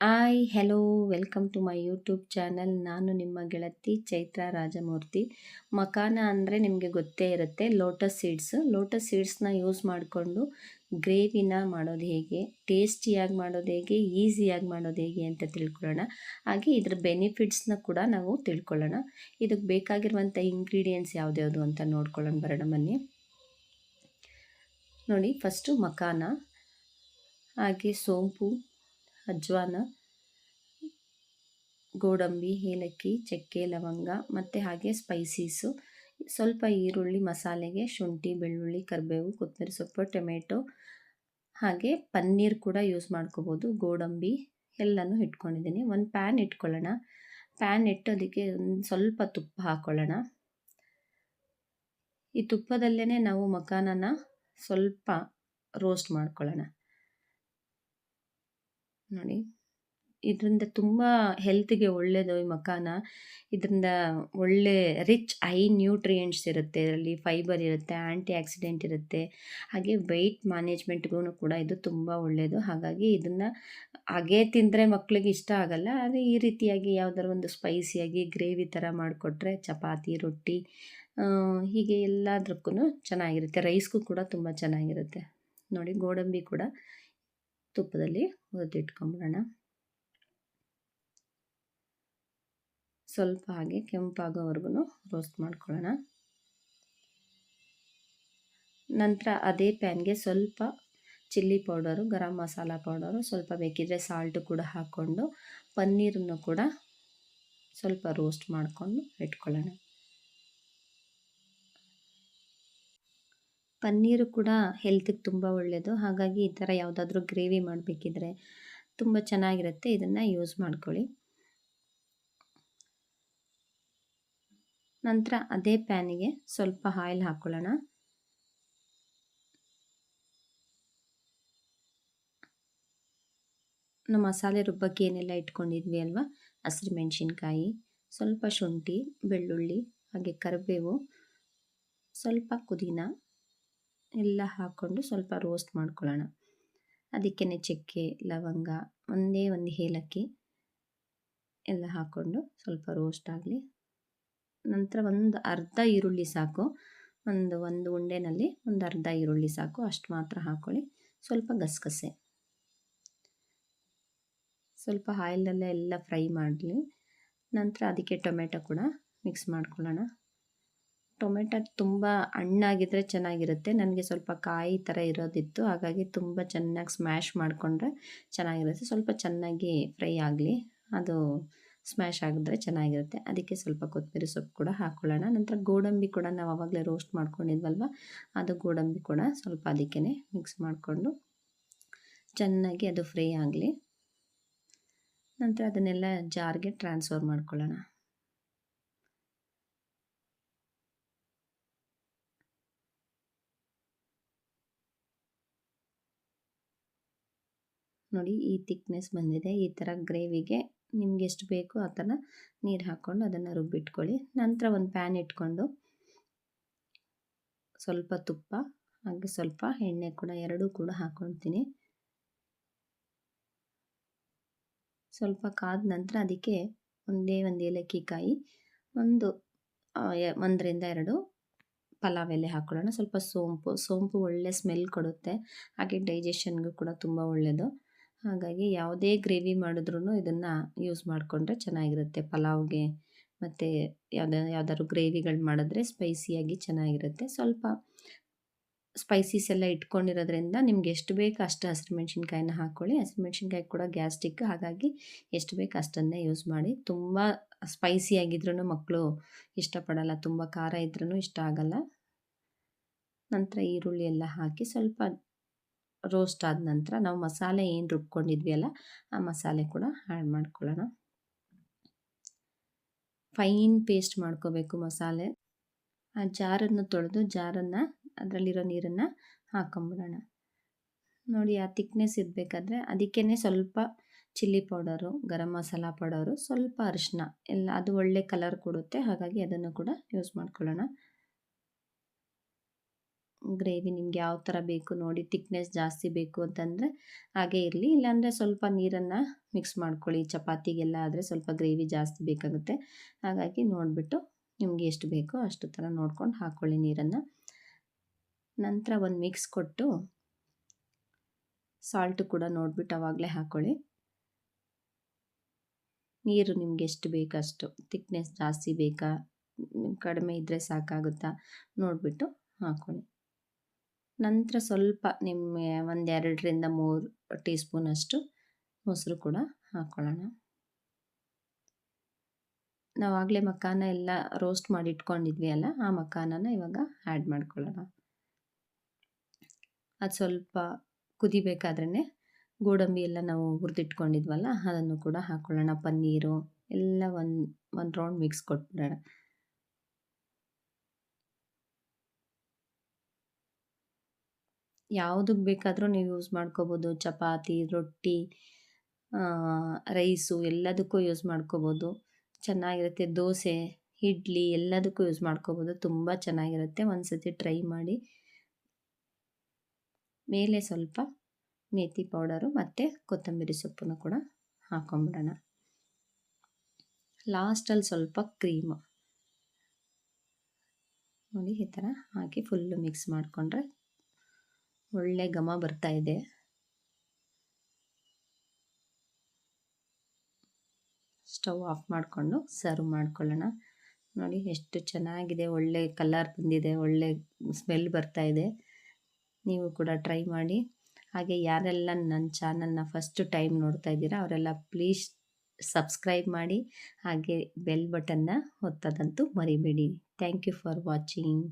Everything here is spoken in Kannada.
Hi hello welcome to my YouTube channel. ನಾನು ನಿಮ್ಮ ಗೆಳತಿ ಚೈತ್ರ ರಾಜಮೂರ್ತಿ. ಮಕಾನ ಅಂದರೆ ನಿಮಗೆ ಗೊತ್ತೇ ಇರುತ್ತೆ, ಲೋಟಸ್ ಸೀಡ್ಸ್ನ ಯೂಸ್ ಮಾಡಿಕೊಂಡು ಗ್ರೇವಿನ ಮಾಡೋದು ಹೇಗೆ, ಟೇಸ್ಟಿಯಾಗಿ ಮಾಡೋದು ಹೇಗೆ, ಈಸಿಯಾಗಿ ಮಾಡೋದು ಹೇಗೆ ಅಂತ ತಿಳ್ಕೊಳ್ಳೋಣ. ಹಾಗೆ ಇದ್ರ ಬೆನಿಫಿಟ್ಸ್ನ ಕೂಡ ನಾವು ತಿಳ್ಕೊಳ್ಳೋಣ. ಇದಕ್ಕೆ ಬೇಕಾಗಿರುವಂಥ ಇಂಗ್ರೀಡಿಯೆಂಟ್ಸ್ ಯಾವ್ದ್ಯಾವುದು ಅಂತ ನೋಡ್ಕೊಳ್ಳೋಣ ಬರೋಣ ಬನ್ನಿ. ನೋಡಿ, ಫಸ್ಟು ಮಕಾನ, ಹಾಗೆ ಸೋಂಪು, ಅಜ್ವಾನ, ಗೋಡಂಬಿ, ಏಲಕ್ಕಿ, ಚಕ್ಕೆ, ಲವಂಗ ಮತ್ತು ಹಾಗೆ ಸ್ಪೈಸೀಸು, ಸ್ವಲ್ಪ ಈರುಳ್ಳಿ ಮಸಾಲೆಗೆ, ಶುಂಠಿ, ಬೆಳ್ಳುಳ್ಳಿ, ಕರಿಬೇವು, ಕೊತ್ತಂಬರಿ ಸೊಪ್ಪು, ಟೊಮೆಟೊ, ಹಾಗೆ ಪನ್ನೀರ್ ಕೂಡ ಯೂಸ್ ಮಾಡ್ಕೋಬೋದು. ಗೋಡಂಬಿ ಎಲ್ಲನೂ ಇಟ್ಕೊಂಡಿದ್ದೀನಿ. ಒಂದು ಪ್ಯಾನ್ ಇಟ್ಕೊಳ್ಳೋಣ. ಪ್ಯಾನ್ ಇಟ್ಟು ಅದಕ್ಕೆ ಒಂದು ಸ್ವಲ್ಪ ತುಪ್ಪ ಹಾಕ್ಕೊಳ್ಳೋಣ. ಈ ತುಪ್ಪದಲ್ಲೇ ನಾವು ಮಕಾನನ ಸ್ವಲ್ಪ ರೋಸ್ಟ್ ಮಾಡ್ಕೊಳ್ಳೋಣ. ನೋಡಿ, ಇದರಿಂದ ತುಂಬ ಹೆಲ್ತ್ಗೆ ಒಳ್ಳೆಯದು ಈ ಮಕಾನ. ಇದರಿಂದ ಒಳ್ಳೆ ಹೈ ನ್ಯೂಟ್ರಿಯೆಂಟ್ಸ್ ಇರುತ್ತೆ, ಇದರಲ್ಲಿ ಫೈಬರ್ ಇರುತ್ತೆ, ಆ್ಯಂಟಿ ಆಕ್ಸಿಡೆಂಟ್ ಇರುತ್ತೆ, ಹಾಗೆ ವೆಯ್ಟ್ ಮ್ಯಾನೇಜ್ಮೆಂಟ್ಗೂ ಕೂಡ ಇದು ತುಂಬ ಒಳ್ಳೆಯದು. ಹಾಗಾಗಿ ಇದನ್ನು ಹಾಗೇ ತಿಂದರೆ ಮಕ್ಕಳಿಗೆ ಇಷ್ಟ ಆಗಲ್ಲ. ಆದರೆ ಈ ರೀತಿಯಾಗಿ ಯಾವುದಾದ್ರು ಒಂದು ಸ್ಪೈಸಿಯಾಗಿ ಗ್ರೇವಿ ಥರ ಮಾಡಿಕೊಟ್ರೆ ಚಪಾತಿ, ರೊಟ್ಟಿ, ಹೀಗೆ ಎಲ್ಲದಕ್ಕೂ ಚೆನ್ನಾಗಿರುತ್ತೆ. ರೈಸ್ಗೂ ಕೂಡ ತುಂಬ ಚೆನ್ನಾಗಿರುತ್ತೆ. ನೋಡಿ, ಗೋಡಂಬಿ ಕೂಡ ತುಪ್ಪದಲ್ಲಿ ಹುರಿದಿಟ್ಕೊಂಬಿಡೋಣ. ಸ್ವಲ್ಪ ಹಾಗೆ ಕೆಂಪಾಗೋವರೆಗೂ ರೋಸ್ಟ್ ಮಾಡ್ಕೊಳ್ಳೋಣ. ನಂತರ ಅದೇ ಪ್ಯಾನ್ಗೆ ಸ್ವಲ್ಪ chilli powder, garam masala powder, ಸ್ವಲ್ಪ ಬೇಕಿದ್ದರೆ ಸಾಲ್ಟು ಕೂಡ ಹಾಕ್ಕೊಂಡು ಪನ್ನೀರನ್ನು ಕೂಡ ಸ್ವಲ್ಪ ರೋಸ್ಟ್ ಮಾಡಿಕೊಂಡು ಇಟ್ಕೊಳ್ಳೋಣ. ಪನ್ನೀರು ಕೂಡ ಹೆಲ್ತಿಗೆ ತುಂಬ ಒಳ್ಳೆಯದು. ಹಾಗಾಗಿ ಈ ಥರ ಯಾವುದಾದ್ರೂ ಗ್ರೇವಿ ಮಾಡಬೇಕಿದ್ರೆ ತುಂಬ ಚೆನ್ನಾಗಿರುತ್ತೆ. ಇದನ್ನು ಯೂಸ್ ಮಾಡ್ಕೊಳ್ಳಿ. ನಂತರ ಅದೇ ಪ್ಯಾನಿಗೆ ಸ್ವಲ್ಪ ಆಯಿಲ್ ಹಾಕ್ಕೊಳ್ಳೋಣ. ನಾವು ಮಸಾಲೆ ರುಬ್ಬಕ್ಕೆ ಏನೆಲ್ಲ ಇಟ್ಕೊಂಡಿದ್ವಿ ಅಲ್ವಾ, ಹಸಿರು ಮೆಣಸಿನ್ಕಾಯಿ, ಸ್ವಲ್ಪ ಶುಂಠಿ, ಬೆಳ್ಳುಳ್ಳಿ, ಹಾಗೆ ಕರಿಬೇವು, ಸ್ವಲ್ಪ ಪುದೀನ ಎಲ್ಲ ಹಾಕ್ಕೊಂಡು ಸ್ವಲ್ಪ ರೋಸ್ಟ್ ಮಾಡ್ಕೊಳ್ಳೋಣ. ಅದಕ್ಕೇ ಚಕ್ಕೆ, ಲವಂಗ, ಒಂದೇ ಒಂದು ಏಲಕ್ಕಿ ಎಲ್ಲ ಹಾಕ್ಕೊಂಡು ಸ್ವಲ್ಪ ರೋಸ್ಟ್ ಆಗಲಿ. ನಂತರ ಒಂದು ಅರ್ಧ ಈರುಳ್ಳಿ ಸಾಕು, ಒಂದು ಉಂಡೆನಲ್ಲಿ ಒಂದು ಅರ್ಧ ಈರುಳ್ಳಿ ಸಾಕು, ಅಷ್ಟು ಮಾತ್ರ ಹಾಕ್ಕೊಳ್ಳಿ. ಸ್ವಲ್ಪ ಗಸಗಸೆ, ಸ್ವಲ್ಪ ಆಯಿಲಲ್ಲೇ ಎಲ್ಲ ಫ್ರೈ ಮಾಡಲಿ. ನಂತರ ಅದಕ್ಕೆ ಟೊಮೆಟೊ ಕೂಡ ಮಿಕ್ಸ್ ಮಾಡ್ಕೊಳ್ಳೋಣ. ಟೊಮೆಟೊ ತುಂಬ ಹಣ್ಣಾಗಿದ್ದರೆ ಚೆನ್ನಾಗಿರುತ್ತೆ. ನನಗೆ ಸ್ವಲ್ಪ ಕಾಯಿ ಥರ ಇರೋದಿತ್ತು, ಹಾಗಾಗಿ ತುಂಬ ಚೆನ್ನಾಗಿ ಸ್ಮ್ಯಾಶ್ ಮಾಡಿಕೊಂಡ್ರೆ ಚೆನ್ನಾಗಿರುತ್ತೆ. ಸ್ವಲ್ಪ ಚೆನ್ನಾಗಿ ಫ್ರೈ ಆಗಲಿ, ಅದು ಸ್ಮ್ಯಾಶ್ ಆಗಿದ್ರೆ ಚೆನ್ನಾಗಿರುತ್ತೆ. ಅದಕ್ಕೆ ಸ್ವಲ್ಪ ಕೊತ್ತಂಬರಿ ಸೊಪ್ಪು ಕೂಡ ಹಾಕ್ಕೊಳ್ಳೋಣ. ನಂತರ ಗೋಡಂಬಿ ಕೂಡ ನಾವು ಆವಾಗಲೇ ರೋಸ್ಟ್ ಮಾಡ್ಕೊಂಡಿದ್ವಲ್ವ, ಅದು ಗೋಡಂಬಿ ಕೂಡ ಸ್ವಲ್ಪ ಅದಕ್ಕೇ ಮಿಕ್ಸ್ ಮಾಡಿಕೊಂಡು ಚೆನ್ನಾಗಿ ಅದು ಫ್ರೈ ಆಗಲಿ. ನಂತರ ಅದನ್ನೆಲ್ಲ ಜಾರ್ಗೆ ಟ್ರಾನ್ಸ್ಫರ್ ಮಾಡ್ಕೊಳ್ಳೋಣ. ನೋಡಿ, ಈ ಥಿಕ್ನೆಸ್ ಬಂದಿದೆ. ಈ ಥರ ಗ್ರೇವಿಗೆ ನಿಮ್ಗೆ ಎಷ್ಟು ಬೇಕೋ ಆ ಥರ ನೀರು ಹಾಕ್ಕೊಂಡು ಅದನ್ನು ರುಬ್ಬಿಟ್ಕೊಳ್ಳಿ. ನಂತರ ಒಂದು ಪ್ಯಾನ್ ಇಟ್ಕೊಂಡು ಸ್ವಲ್ಪ ತುಪ್ಪ ಹಾಗೆ ಸ್ವಲ್ಪ ಎಣ್ಣೆ ಕೂಡ ಎರಡೂ ಕೂಡ ಹಾಕ್ಕೊಳ್ತೀನಿ. ಸ್ವಲ್ಪ ಕಾದ ನಂತರ ಅದಕ್ಕೆ ಒಂದೇ ಒಂದು ಏಲಕ್ಕಿ ಕಾಯಿ, ಒಂದರಿಂದ ಎರಡು ಪಲಾವ್ ಎಲೆ ಹಾಕ್ಕೊಳ್ಳೋಣ. ಸ್ವಲ್ಪ ಸೋಂಪು ಒಳ್ಳೆ ಸ್ಮೆಲ್ ಕೊಡುತ್ತೆ, ಹಾಗೆ ಡೈಜೆಷನ್ಗೂ ಕೂಡ ತುಂಬ ಒಳ್ಳೆಯದು. ಹಾಗಾಗಿ ಯಾವುದೇ ಗ್ರೇವಿ ಮಾಡಿದ್ರೂ ಇದನ್ನು ಯೂಸ್ ಮಾಡಿಕೊಂಡ್ರೆ ಚೆನ್ನಾಗಿರುತ್ತೆ. ಪಲಾವ್ಗೆ ಮತ್ತು ಯಾವ್ದಾದ್ರು ಗ್ರೇವಿಗಳು ಮಾಡಿದ್ರೆ ಸ್ಪೈಸಿಯಾಗಿ ಚೆನ್ನಾಗಿರುತ್ತೆ. ಸ್ವಲ್ಪ ಸ್ಪೈಸೀಸ್ ಎಲ್ಲ ಇಟ್ಕೊಂಡಿರೋದ್ರಿಂದ ನಿಮ್ಗೆ ಎಷ್ಟು ಬೇಕು ಅಷ್ಟು ಹಸಿರು ಮೆಣಸಿನ್ಕಾಯಿನ ಹಾಕ್ಕೊಳ್ಳಿ. ಹಸಿರು ಮೆಣಸಿನ್ಕಾಯಿ ಕೂಡ ಗ್ಯಾಸ್ಟ್ರಿಕ್, ಹಾಗಾಗಿ ಎಷ್ಟು ಬೇಕು ಅಷ್ಟನ್ನೇ ಯೂಸ್ ಮಾಡಿ. ತುಂಬ ಸ್ಪೈಸಿಯಾಗಿದ್ರೂ ಮಕ್ಕಳು ಇಷ್ಟಪಡಲ್ಲ, ತುಂಬ ಖಾರ ಇದ್ರೂ ಇಷ್ಟ ಆಗಲ್ಲ. ನಂತರ ಈರುಳ್ಳಿ ಎಲ್ಲ ಹಾಕಿ ಸ್ವಲ್ಪ ರೋಸ್ಟ್ ಆದ ನಂತರ ನಾವು ಮಸಾಲೆ ಏನು ರುಬ್ಕೊಂಡಿದ್ವಿ ಅಲ್ಲ, ಆ ಮಸಾಲೆ ಕೂಡ ಆ್ಯಡ್ ಮಾಡ್ಕೊಳ್ಳೋಣ. ಫೈನ್ ಪೇಸ್ಟ್ ಮಾಡ್ಕೋಬೇಕು ಮಸಾಲೆ. ಆ ಜಾರನ್ನು ತೊಳೆದು ಅದರಲ್ಲಿರೋ ನೀರನ್ನು ಹಾಕೊಂಬಿಡೋಣ. ನೋಡಿ, ಆ ಥಿಕ್ನೆಸ್ ಇರಬೇಕಾದ್ರೆ ಅದಕ್ಕೇ ಸ್ವಲ್ಪ chilli powder, garam masala powder, ಸ್ವಲ್ಪ ಅರಿಶಿನ ಎಲ್ಲ, ಅದು ಒಳ್ಳೆ ಕಲರ್ ಕೊಡುತ್ತೆ. ಹಾಗಾಗಿ ಅದನ್ನು ಕೂಡ ಯೂಸ್ ಮಾಡ್ಕೊಳ್ಳೋಣ. ಗ್ರೇವಿ ನಿಮ್ಗೆ ಯಾವ ಥರ ಬೇಕು ನೋಡಿ, ಥಿಕ್ನೆಸ್ ಜಾಸ್ತಿ ಬೇಕು ಅಂತಂದರೆ ಹಾಗೇ ಇರಲಿ, ಇಲ್ಲಾಂದರೆ ಸ್ವಲ್ಪ ನೀರನ್ನು ಮಿಕ್ಸ್ ಮಾಡ್ಕೊಳ್ಳಿ. ಚಪಾತಿಗೆಲ್ಲ ಆದರೆ ಸ್ವಲ್ಪ ಗ್ರೇವಿ ಜಾಸ್ತಿ ಬೇಕಾಗುತ್ತೆ. ಹಾಗಾಗಿ ನೋಡಿಬಿಟ್ಟು ನಿಮಗೆ ಎಷ್ಟು ಬೇಕೋ ಅಷ್ಟು ಥರ ನೋಡ್ಕೊಂಡು ಹಾಕ್ಕೊಳ್ಳಿ ನೀರನ್ನು. ನಂತರ ಒಂದು ಮಿಕ್ಸ್ ಕೊಟ್ಟು ಸಾಲ್ಟು ಕೂಡ ನೋಡಿಬಿಟ್ಟು ಆವಾಗಲೇ ಹಾಕ್ಕೊಳ್ಳಿ. ನೀರು ನಿಮ್ಗೆ ಎಷ್ಟು ಬೇಕಷ್ಟು, ಥಿಕ್ನೆಸ್ ಜಾಸ್ತಿ ಬೇಕಾ ಕಡಿಮೆ ಇದ್ದರೆ ಸಾಕಾಗುತ್ತಾ ನೋಡಿಬಿಟ್ಟು ಹಾಕ್ಕೊಳ್ಳಿ. ನಂತರ ಸ್ವಲ್ಪ ನಿಮಗೆ ಒಂದು 2ರಿಂದ 3 ಟೀ ಸ್ಪೂನಷ್ಟು ಮೊಸರು ಕೂಡ ಹಾಕ್ಕೊಳ್ಳೋಣ. ನಾವು ಆಗಲೇ ಮಖಾನ ಎಲ್ಲ ರೋಸ್ಟ್ ಮಾಡಿ ಇಟ್ಕೊಂಡಿದ್ವಿ ಅಲ್ಲ, ಆ ಮಖಾನನ ಇವಾಗ ಆ್ಯಡ್ ಮಾಡ್ಕೊಳ್ಳೋಣ. ಅದು ಸ್ವಲ್ಪ ಕುದಿಬೇಕಾದ್ರೇ ಗೋಡಂಬಿ ಎಲ್ಲ ನಾವು ಹುರಿದಿಟ್ಕೊಂಡಿದ್ವಲ್ಲ ಅದನ್ನು ಕೂಡ ಹಾಕ್ಕೊಳ್ಳೋಣ. ಪನ್ನೀರು ಎಲ್ಲ ಒಂದು ರೌಂಡ್ ಮಿಕ್ಸ್ ಕೊಟ್ಬಿಡೋಣ. ಯಾವುದಕ್ಕೆ ಬೇಕಾದರೂ ನೀವು ಯೂಸ್ ಮಾಡ್ಕೋಬೋದು. ಚಪಾತಿ, ರೊಟ್ಟಿ, ರೈಸು ಎಲ್ಲದಕ್ಕೂ ಯೂಸ್ ಮಾಡ್ಕೋಬೋದು. ಚೆನ್ನಾಗಿರುತ್ತೆ. ದೋಸೆ, ಇಡ್ಲಿ ಎಲ್ಲದಕ್ಕೂ ಯೂಸ್ ಮಾಡ್ಕೋಬೋದು. ತುಂಬ ಚೆನ್ನಾಗಿರುತ್ತೆ. ಒಂದು ಸತಿ ಟ್ರೈ ಮಾಡಿ. ಮೇಲೆ ಸ್ವಲ್ಪ ಮೇಥಿ ಪೌಡರು ಮತ್ತು ಕೊತ್ತಂಬರಿ ಸೊಪ್ಪನ್ನು ಕೂಡ ಹಾಕೊಂಬಿಡೋಣ. ಲಾಸ್ಟಲ್ಲಿ ಸ್ವಲ್ಪ ಕ್ರೀಮು ನೋಡಿ, ಈ ಥರ ಹಾಕಿ ಫುಲ್ಲು ಮಿಕ್ಸ್ ಮಾಡಿಕೊಂಡ್ರೆ ಒಳ್ಳೆ ಘಮ ಬರ್ತಾ ಇದೆ. ಸ್ಟವ್ ಆಫ್ ಮಾಡಿಕೊಂಡು ಸರ್ವ್ ಮಾಡ್ಕೊಳ್ಳೋಣ. ನೋಡಿ ಎಷ್ಟು ಚೆನ್ನಾಗಿದೆ, ಒಳ್ಳೆ ಕಲರ್ ಬಂದಿದೆ, ಒಳ್ಳೆ ಸ್ಮೆಲ್ ಬರ್ತಾ ಇದೆ. ನೀವು ಕೂಡ ಟ್ರೈ ಮಾಡಿ. ಹಾಗೆ ಯಾರೆಲ್ಲ ನನ್ನ ಚಾನಲ್ನ ಫಸ್ಟ್ ಟೈಮ್ ನೋಡ್ತಾ ಇದ್ದೀರಾ ಅವರೆಲ್ಲ ಪ್ಲೀಸ್ ಸಬ್ಸ್ಕ್ರೈಬ್ ಮಾಡಿ, ಹಾಗೆ ಬೆಲ್ ಬಟನ್ನ ಒತ್ತೋದಂತೂ ಮರಿಬೇಡಿ. Thank you for watching.